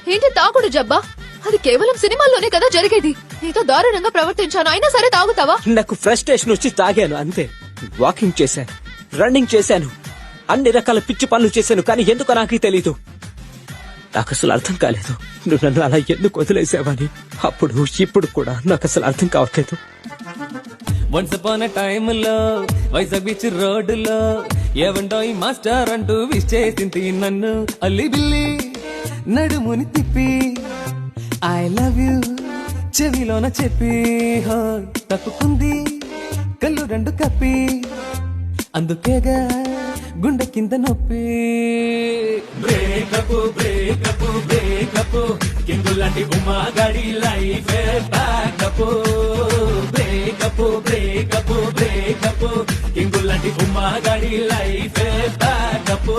ఏంటి తాగుడు జబ్బా? అది కేవలం సినిమాల్లోనే కదా జరిగేది. నీతో దారుణంగా ప్రవర్తించాను, అయినా సరే తాగుతావా? నాకు ఫ్రస్ట్రేషన్ వచ్చి తాగాను అంతే. వాకింగ్ చేశాను, రన్నింగ్ చేశాను, అన్ని రకాల పిచ్చి పనులు చేశాను. కానీ ఎందుకో నాకు తెలీదు. నాకు అసలు అర్థం కాలేదు నువ్వు నన్ను అలా ఎందుకు వదిలేసావని. అప్పుడు ఇప్పుడు కూడా నాకు అసలు అర్థం కావట్లేదు. వన్స్ అపాన్ టైమ్ లో వైజాగ్ బీచ్ రోడ్డులో ఏవండోయ్ మాస్టర్ అంటూ విష్ చేసింది నన్ను. అల్లి బిల్లి నడుముని తిప్పి ఐ లవ్ యూ చెవిలోన చెప్పి తప్పుకుంది కళ్ళు రెండు కప్పి. అందుకేగా గుండె కింద నొప్పి. బ్రేకప్ బ్రేకప్ బ్రేకప్ కింగులాంటి ఉమా గాడి life backup. Breakup breakup breakup కింగులాంటి ఉమా గాడి లైఫ్ బ్యాకప్.